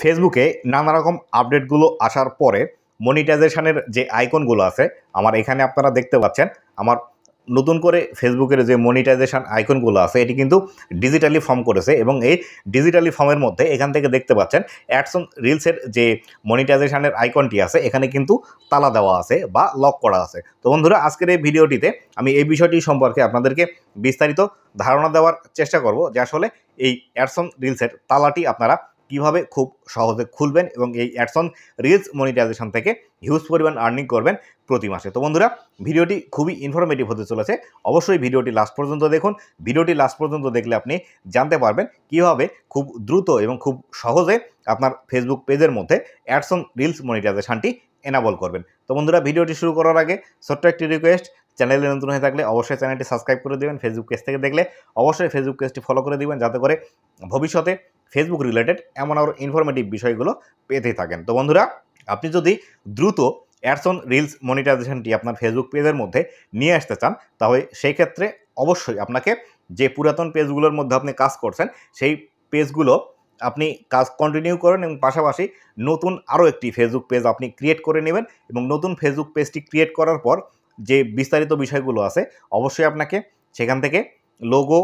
ফেসবুকে নানা রকম আপডেটগুলো আসার পরে মনিটাইজেশনের যে আইকনগুলো আছে আমার এখানে আপনারা দেখতে পাচ্ছেন। আমার নতুন করে ফেসবুকের যে মনিটাইজেশন আইকনগুলো আছে এটি কিন্তু ডিজিটালি ফর্ম করেছে এবং এই ডিজিটালি ফর্মের মধ্যে এখান থেকে দেখতে পাচ্ছেন অ্যাডস অন রিলসের যে মনিটাইজেশনের আইকনটি আছে এখানে কিন্তু তালা দেওয়া আছে বা লক করা আছে। তো বন্ধুরা, আজকের এই ভিডিওটিতে আমি এই বিষয়টি সম্পর্কে আপনাদেরকে বিস্তারিত ধারণা দেওয়ার চেষ্টা করব যে আসলে এই অ্যাডস অন রিলসের তালাটি আপনারা কিভাবে খুব সহজে খুলবেন এবং এই অ্যাডস অন রিলস মনিটাইজেশন থেকে হিউজ পরিমাণ আর্নিং করবেন প্রতি মাসে। তো বন্ধুরা, ভিডিওটি খুবই ইনফরমেটিভ হতে চলেছে, অবশ্যই ভিডিওটি লাস্ট পর্যন্ত দেখুন। ভিডিওটি লাস্ট পর্যন্ত দেখলে আপনি জানতে পারবেন কীভাবে খুব দ্রুত এবং খুব সহজে আপনার ফেসবুক পেজের মধ্যে অ্যাডস অন রিলস মনিটাইজেশনটি এনাবল করবেন। তো বন্ধুরা, ভিডিওটি শুরু করার আগে ছোট্ট একটি রিকোয়েস্ট, চ্যানেলে নতুন হয়ে থাকলে অবশ্যই চ্যানেলটি সাবস্ক্রাইব করে দেবেন। ফেসবুক পেজ থেকে দেখলে অবশ্যই ফেসবুক পেজটি ফলো করে দেবেন, যাতে করে ভবিষ্যতে ফেসবুক রিলেটেড এমন আরও ইনফরমেটিভ বিষয়গুলো পেতে থাকেন। তো বন্ধুরা, আপনি যদি দ্রুত অ্যাডস অন রিলস মনিটাইজেশনটি আপনার ফেসবুক পেজের মধ্যে নিয়ে আসতে চান, তাহলে সেই ক্ষেত্রে অবশ্যই আপনাকে যে পুরাতন পেজগুলোর মধ্যে আপনি কাজ করছেন সেই পেজগুলো আপনি কাজ কন্টিনিউ করেন এবং পাশাপাশি নতুন আরও একটি ফেসবুক পেজ আপনি ক্রিয়েট করে নেবেন এবং নতুন ফেসবুক পেজটি ক্রিয়েট করার পর যে বিস্তারিত বিষয়গুলো আছে অবশ্যই আপনাকে সেখান থেকে লোগো,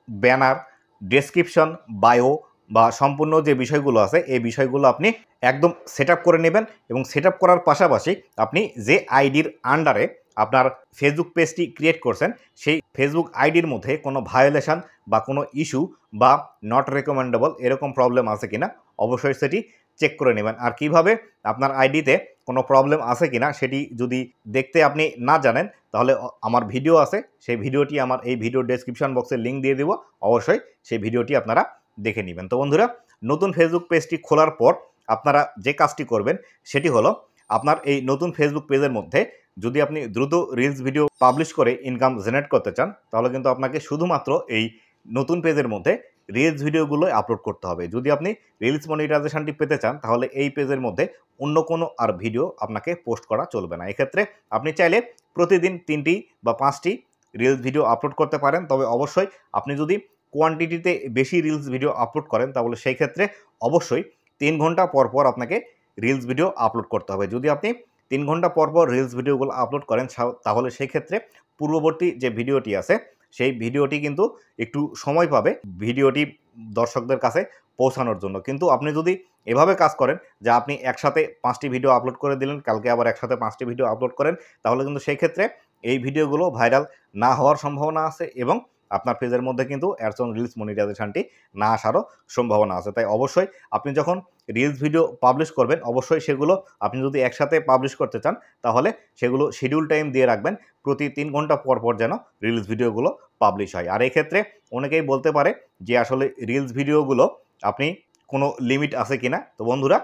ব্যানার, ডেসক্রিপশন, বায়ো বা সম্পূর্ণ যে বিষয়গুলো আছে এই বিষয়গুলো আপনি একদম সেট আপ করে নেবেন এবং সেট আপ করার পাশাপাশি আপনি যে আইডির আন্ডারে আপনার ফেসবুক পেজটি ক্রিয়েট করছেন সেই ফেসবুক আইডির মধ্যে কোনো ভায়োলেশন বা কোনো ইস্যু বা নট রেকমেন্ডেবল এরকম প্রবলেম আছে কিনা অবশ্যই সেটি চেক করে নেবেন। আর কিভাবে আপনার আইডিতে কোনো প্রবলেম আছে কিনা সেটি যদি দেখতে আপনি না জানেন, তাহলে আমার ভিডিও আছে, সেই ভিডিওটি আমার এই ভিডিও ডেসক্রিপশন বক্সে লিঙ্ক দিয়ে দেবো, অবশ্যই সেই ভিডিওটি আপনারা দেখে নেবেন। তো বন্ধুরা, নতুন ফেসবুক পেজটি খোলার পর আপনারা যে কাজটি করবেন সেটি হলো, আপনার এই নতুন ফেসবুক পেজের মধ্যে যদি আপনি দ্রুত রিলস ভিডিও পাবলিশ করে ইনকাম জেনারেট করতে চান, তাহলে কিন্তু আপনাকে শুধুমাত্র এই নতুন পেজের মধ্যে রিলস ভিডিওগুলো আপলোড করতে হবে। যদি আপনি রিলস মনিটাইজেশনটি পেতে চান, তাহলে এই পেজের মধ্যে অন্য কোনো আর ভিডিও আপনাকে পোস্ট করা চলবে না। এক্ষেত্রে আপনি চাইলে প্রতিদিন 3টি বা 5টি রিলস ভিডিও আপলোড করতে পারেন, তবে অবশ্যই আপনি যদি কোয়ান্টিটিতে বেশি রিলস ভিডিও আপলোড করেন তাহলে সেই ক্ষেত্রে অবশ্যই 3 ঘন্টা পর পর আপনাকে রিলস ভিডিও আপলোড করতে হবে। যদি আপনি 3 ঘন্টা পর পর রিলস ভিডিওগুলো আপলোড করেন তাহলে সেই ক্ষেত্রে পূর্ববর্তী যে ভিডিওটি আছে সেই ভিডিওটি কিন্তু একটু সময় পাবে ভিডিওটি দর্শকদের কাছে পৌঁছানোর জন্য। কিন্তু আপনি যদি এভাবে কাজ করেন যে আপনি একসাথে 5টি ভিডিও আপলোড করে দিলেন, কালকে আবার একসাথে 5টি ভিডিও আপলোড করেন, তাহলে কিন্তু সেই ক্ষেত্রে এই ভিডিওগুলো ভাইরাল না হওয়ার সম্ভাবনা আছে এবং আপনার পেজের মধ্যে কিন্তু অ্যাডস অন রিলস মনিটাইজেশনটি না আসারও সম্ভাবনা আছে। তাই অবশ্যই আপনি যখন রিলস ভিডিও পাবলিশ করবেন, অবশ্যই সেগুলো আপনি যদি একসাথে পাবলিশ করতে চান তাহলে সেগুলো শিডিউল টাইম দিয়ে রাখবেন, প্রতি 3 ঘন্টা পর পর যেন রিলস ভিডিওগুলো পাবলিশ হয়। আর এই ক্ষেত্রে অনেকেই বলতে পারে যে আসলে রিলস ভিডিওগুলো আপনি কোনো লিমিট আছে কিনা। তো বন্ধুরা,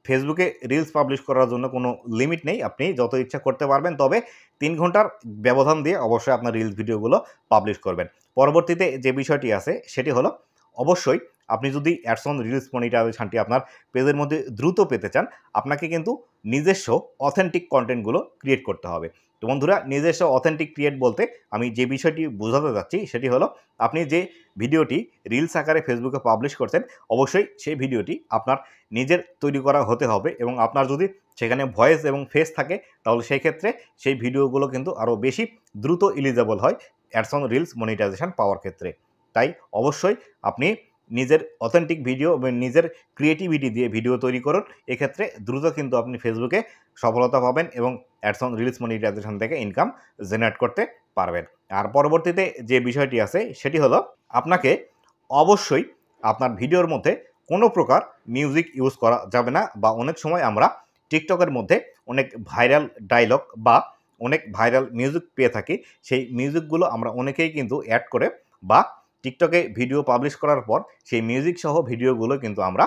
ফেসবুকে রিলস পাবলিশ করার জন্য কোনো লিমিট নেই, আপনি যত ইচ্ছা করতে পারবেন, তবে 3 ঘন্টার ব্যবধান দিয়ে অবশ্যই আপনার রিলস ভিডিওগুলো পাবলিশ করবেন। পরবর্তীতে যে বিষয়টি আছে সেটি হলো, অবশ্যই আপনি যদি অ্যাডস অন রিলস মনিটাইজেশনটি আপনার পেজের মধ্যে দ্রুত পেতে চান, আপনাকে কিন্তু নিজস্ব অথেন্টিক কন্টেন্টগুলো ক্রিয়েট করতে হবে। তো বন্ধুরা, নিজস্ব অথেন্টিক ক্রিয়েট বলতে আমি যে বিষয়টি বোঝাতে যাচ্ছি সেটি হলো, আপনি যে ভিডিওটি রিলস আকারে ফেসবুকে পাবলিশ করছেন অবশ্যই সেই ভিডিওটি আপনার নিজের তৈরি করা হতে হবে এবং আপনার যদি সেখানে ভয়েস এবং ফেস থাকে তাহলে সেই ক্ষেত্রে সেই ভিডিওগুলো কিন্তু আরও বেশি দ্রুত এলিজেবল হয় অ্যাডস অন রিলস মনিটাইজেশন পাওয়ার ক্ষেত্রে। তাই অবশ্যই আপনি নিজের অথেন্টিক ভিডিও এবং নিজের ক্রিয়েটিভিটি দিয়ে ভিডিও তৈরি করুন, এক্ষেত্রে দ্রুত কিন্তু আপনি ফেসবুকে সফলতা পাবেন এবং অ্যাডস অন রিলস মনিটাইজেশন থেকে ইনকাম জেনারেট করতে পারবেন। আর পরবর্তীতে যে বিষয়টি আছে সেটি হলো, আপনাকে অবশ্যই আপনার ভিডিওর মধ্যে কোনো প্রকার মিউজিক ইউজ করা যাবে না। বা অনেক সময় আমরা টিকটকের মধ্যে অনেক ভাইরাল ডায়লগ বা অনেক ভাইরাল মিউজিক পেয়ে থাকি, সেই মিউজিকগুলো আমরা অনেকেই কিন্তু অ্যাড করে বা টিকটকে ভিডিও পাবলিশ করার পর সেই মিউজিক সহ ভিডিওগুলো কিন্তু আমরা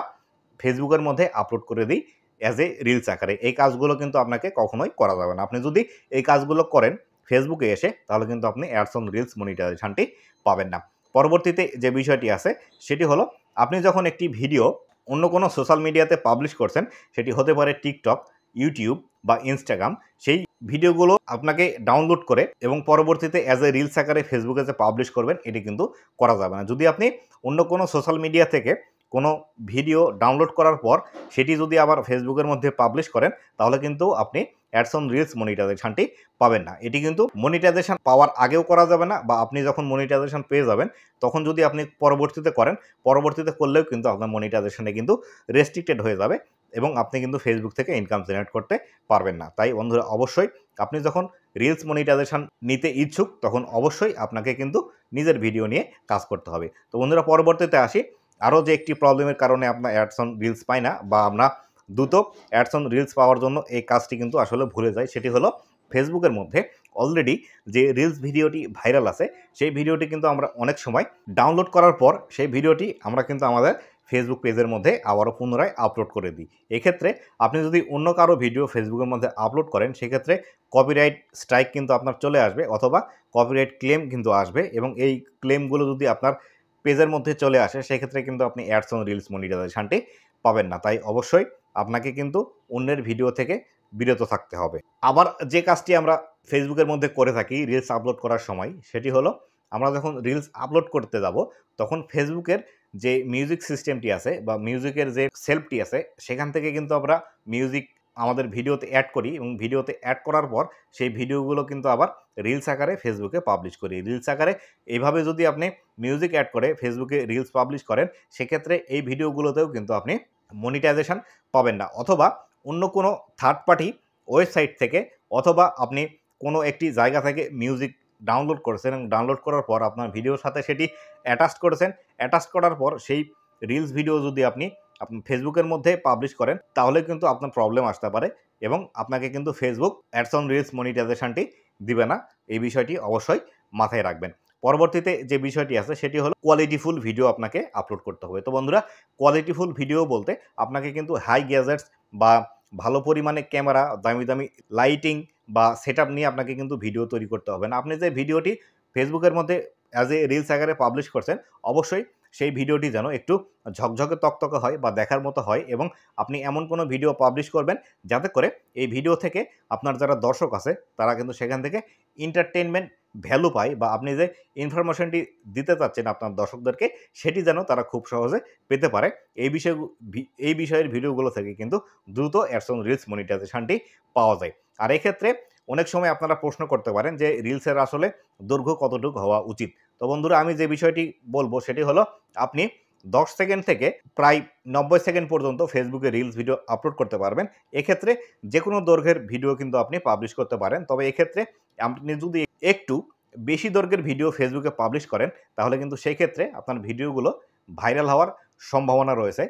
ফেসবুকের মধ্যে আপলোড করে দিই অ্যাজ এ রিলস আকারে। এই কাজগুলো কিন্তু আপনাকে কখনোই করা যাবে না। আপনি যদি এই কাজগুলো করেন ফেসবুকে এসে, তাহলে কিন্তু আপনি অ্যাডস অন রিলস মনিটাইজেশনটি পাবেন না। পরবর্তীতে যে বিষয়টি আছে সেটি হলো, আপনি যখন একটি ভিডিও অন্য কোনো সোশ্যাল মিডিয়াতে পাবলিশ করছেন, সেটি হতে পারে টিকটক, ইউটিউব বা ইনস্টাগ্রাম, সেই ভিডিওগুলো আপনাকে ডাউনলোড করে এবং পরবর্তীতে অ্যাজ এ রিলস আকারে ফেসবুকে যে পাবলিশ করবেন এটি কিন্তু করা যাবে না। যদি আপনি অন্য কোনো সোশ্যাল মিডিয়া থেকে কোনো ভিডিও ডাউনলোড করার পর সেটি যদি আবার ফেসবুকের মধ্যে পাবলিশ করেন তাহলে কিন্তু আপনি অ্যাডস অন রিলস মনিটাইজেশনটি পাবেন না। এটি কিন্তু মনিটাইজেশন পাওয়ার আগেও করা যাবে না, বা আপনি যখন মনিটাইজেশন পেয়ে যাবেন তখন যদি আপনি পরবর্তীতে করেন, পরবর্তীতে করলেও কিন্তু আপনার মনিটাইজেশনে কিন্তু রেস্ট্রিক্টেড হয়ে যাবে এবং আপনি কিন্তু ফেসবুক থেকে ইনকাম জেনারেট করতে পারবেন না। তাই বন্ধুরা অবশ্যই আপনি যখন রিলস মনিটাইজেশন নিতে ইচ্ছুক তখন অবশ্যই আপনাকে কিন্তু নিজের ভিডিও নিয়ে কাজ করতে হবে। তো বন্ধুরা পরবর্তীতে আসি, আরও যে একটি প্রবলেমের কারণে আপনার অ্যাডস অন রিলস পাই না, বা আমরা দ্রুত অ্যাডস অন রিলস পাওয়ার জন্য এই কাজটি কিন্তু আসলে ভুলে যাই, সেটি হলো ফেসবুকের মধ্যে অলরেডি যে রিলস ভিডিওটি ভাইরাল আছে সেই ভিডিওটি কিন্তু আমরা অনেক সময় ডাউনলোড করার পর সেই ভিডিওটি আমরা কিন্তু আমাদের ফেসবুক পেজের মধ্যে আবারও পুনরায় আপলোড করে দিই। এক্ষেত্রে আপনি যদি অন্য কারো ভিডিও ফেসবুকের মধ্যে আপলোড করেন সেক্ষেত্রে কপিরাইট স্ট্রাইক কিন্তু আপনার চলে আসবে, অথবা কপিরাইট ক্লেম কিন্তু আসবে, এবং এই ক্লেমগুলো যদি আপনার পেজের মধ্যে চলে আসে সেক্ষেত্রে কিন্তু আপনি অ্যাডস অন রিলস মনিটাইজেশনটি পাবেন না। তাই অবশ্যই আপনাকে কিন্তু অন্যের ভিডিও থেকে বিরত থাকতে হবে। আবার যে কাজটি আমরা ফেসবুকের মধ্যে করে থাকি রিলস আপলোড করার সময়, সেটি হলো আমরা যখন রিলস আপলোড করতে যাব তখন ফেসবুকের যে মিউজিক সিস্টেমটি আছে বা মিউজিকের যে সেলফটি আছে সেখান থেকে কিন্তু আমরা মিউজিক আমাদের ভিডিওতে অ্যাড করি, এবং ভিডিওতে অ্যাড করার পর সেই ভিডিওগুলো কিন্তু আবার রিলস আকারে ফেসবুকে পাবলিশ করি। রিলস আকারে এইভাবে যদি আপনি মিউজিক অ্যাড করে ফেসবুকে রিলস পাবলিশ করেন সেক্ষেত্রে এই ভিডিওগুলোতেও কিন্তু আপনি মনিটাইজেশন পাবেন না, অথবা অন্য কোনো থার্ড পার্টি ওয়েবসাইট থেকে, অথবা আপনি কোনো একটি জায়গা থেকে মিউজিক ডাউনলোড করেছেন এবং ডাউনলোড করার পর আপনার ভিডিওর সাথে সেটি অ্যাটাচ করেছেন, অ্যাটাচ করার পর সেই রিলস ভিডিও যদি আপনি ফেসবুকের মধ্যে পাবলিশ করেন তাহলে কিন্তু আপনার প্রবলেম আসতে পারে এবং আপনাকে কিন্তু ফেসবুক অ্যাডস অন রিলস মনিটাইজেশনটি দিবে না। এই বিষয়টি অবশ্যই মাথায় রাখবেন। পরবর্তীতে যে বিষয়টি আছে সেটি হলো কোয়ালিটিফুল ভিডিও আপনাকে আপলোড করতে হবে। তো বন্ধুরা কোয়ালিটিফুল ভিডিও বলতে আপনাকে কিন্তু হাই গ্যাজেটস বা ভালো পরিমাণে ক্যামেরা, দামি দামি লাইটিং বা সেটআপ নিয়ে আপনাকে কিন্তু ভিডিও তৈরি করতে হবে না। আপনি যে ভিডিওটি ফেসবুকের মধ্যে অ্যাজ এ রিলস আকারে পাবলিশ করছেন অবশ্যই সেই ভিডিওটি যেন একটু ঝকঝকে তকতকে হয় বা দেখার মতো হয়, এবং আপনি এমন কোনো ভিডিও পাবলিশ করবেন যাতে করে এই ভিডিও থেকে আপনার যারা দর্শক আছে তারা কিন্তু সেখান থেকে এন্টারটেইনমেন্ট ভ্যালু পায়, বা আপনি যে ইনফরমেশনটি দিতে চাচ্ছেন আপনার দর্শকদেরকে সেটি যেন তারা খুব সহজে পেতে পারে। এই বিষয়ের ভিডিওগুলো থেকে কিন্তু দ্রুত অ্যাডস অন রিলস মনিটাইজেশনটি পাওয়া যায়। আর এক্ষেত্রে অনেক সময় আপনারা প্রশ্ন করতে পারেন যে রিলসের আসলে দৈর্ঘ্য কতটুকু হওয়া উচিত। তো বন্ধুরা আমি যে বিষয়টি বলবো সেটি হলো আপনি 10 সেকেন্ড থেকে প্রায় 90 সেকেন্ড পর্যন্ত ফেসবুকে রিলস ভিডিও আপলোড করতে পারবেন। এক্ষেত্রে যে কোনো দৈর্ঘ্যের ভিডিও কিন্তু আপনি পাবলিশ করতে পারেন। তবে এক্ষেত্রে আপনি যদি একটু বেশি দৈর্ঘ্যের ভিডিও ফেসবুকে পাবলিশ করেন তাহলে কিন্তু সেই ক্ষেত্রে আপনার ভিডিওগুলো ভাইরাল হওয়ার সম্ভাবনা রয়েছে।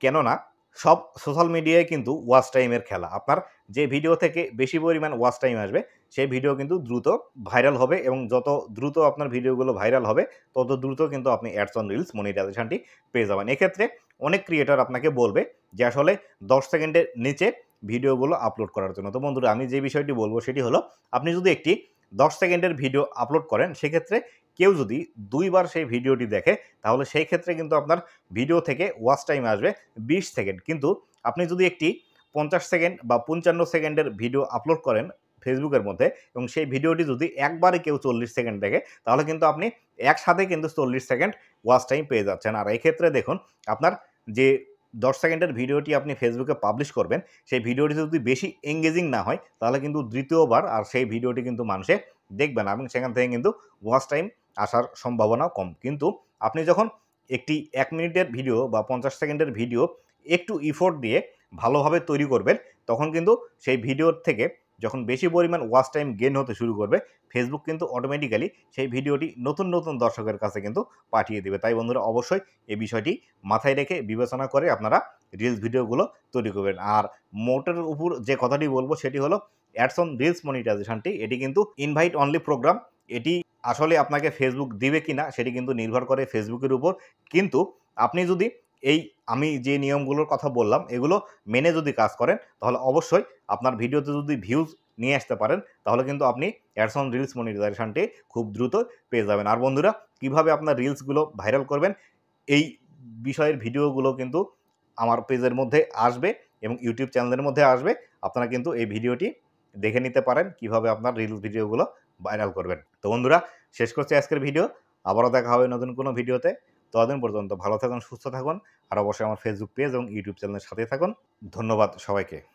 কেননা সব সোশ্যাল মিডিয়ায় কিন্তু ওয়াচ টাইমের খেলা। আপনার যে ভিডিও থেকে বেশি পরিমাণ ওয়াচ টাইম আসবে সেই ভিডিও কিন্তু দ্রুত ভাইরাল হবে, এবং যত দ্রুত আপনার ভিডিওগুলো ভাইরাল হবে তত দ্রুত কিন্তু আপনি অ্যাডস অন রিলস মনিটাইজেশনটি পেয়ে যাবেন। এক্ষেত্রে অনেক ক্রিয়েটর আপনাকে বলবে যে আসলে 10 সেকেন্ডের নিচে ভিডিওগুলো আপলোড করার জন্য। তো বন্ধুরা আমি যে বিষয়টি বলবো সেটি হলো আপনি যদি একটি 10 সেকেন্ডের ভিডিও আপলোড করেন সেক্ষেত্রে কেউ যদি 2 বার সেই ভিডিওটি দেখে তাহলে সেই ক্ষেত্রে কিন্তু আপনার ভিডিও থেকে ওয়াচ টাইম আসবে 20 সেকেন্ড। কিন্তু আপনি যদি একটি 50 সেকেন্ড বা 55 সেকেন্ডের ভিডিও আপলোড করেন ফেসবুকের মধ্যে এবং সেই ভিডিওটি যদি একবারে কেউ 40 সেকেন্ড দেখে তাহলে কিন্তু আপনি একসাথে কিন্তু 40 সেকেন্ড ওয়াচ টাইম পেয়ে যাচ্ছেন। আর এই ক্ষেত্রে দেখুন আপনার যে 10 সেকেন্ডের ভিডিওটি আপনি ফেসবুকে পাবলিশ করবেন সেই ভিডিওটি যদি বেশি এঙ্গেজিং না হয় তাহলে কিন্তু দ্বিতীয়বার আর সেই ভিডিওটি কিন্তু মানুষে দেখবে না, এবং সেখান থেকে কিন্তু ওয়াচ টাইম আসার সম্ভাবনাও কম। কিন্তু আপনি যখন একটি 1 মিনিটের ভিডিও বা 50 সেকেন্ডের ভিডিও একটু ইফোর্ট দিয়ে ভালোভাবে তৈরি করবেন তখন কিন্তু সেই ভিডিওর থেকে যখন বেশি পরিমাণ ওয়াচ টাইম গেইন হতে শুরু করবে ফেসবুক কিন্তু অটোমেটিক্যালি সেই ভিডিওটি নতুন নতুন দর্শকের কাছে কিন্তু পাঠিয়ে দেবে। তাই বন্ধুরা অবশ্যই এই বিষয়টি মাথায় রেখে বিবেচনা করে আপনারা রিলস ভিডিওগুলো তৈরি করবেন। আর মোটের উপর যে কথাটি বলবো সেটি হলো অ্যাডস অন রিলস মনিটাইজেশনটি এটি কিন্তু ইনভাইট অনলি প্রোগ্রাম। এটি আসলে আপনাকে ফেসবুক দিবে কিনা সেটি কিন্তু নির্ভর করে ফেসবুকের উপর। কিন্তু আপনি যদি এই আমি যে নিয়মগুলোর কথা বললাম এগুলো মেনে যদি কাজ করেন তাহলে অবশ্যই আপনার ভিডিওতে যদি ভিউজ নিয়ে আসতে পারেন তাহলে কিন্তু আপনি অ্যাডস অন রিলস মনিটাইজেশনটি খুব দ্রুত পেয়ে যাবেন। আর বন্ধুরা কিভাবে আপনার রিলসগুলো ভাইরাল করবেন এই বিষয়ের ভিডিওগুলো কিন্তু আমার পেজের মধ্যে আসবে এবং ইউটিউব চ্যানেলের মধ্যে আসবে। আপনারা কিন্তু এই ভিডিওটি দেখে নিতে পারেন কিভাবে আপনার রিলস ভিডিওগুলো ভাইরাল করবেন। তো বন্ধুরা শেষ করছি আজকের ভিডিও। আবারও দেখা হবে নতুন কোনো ভিডিওতে। ততদিন পর্যন্ত ভালো থাকুন, সুস্থ থাকুন। আর অবশ্যই আমার ফেসবুক পেজ এবং ইউটিউব চ্যানেলের সাথে থাকুন। ধন্যবাদ সবাইকে।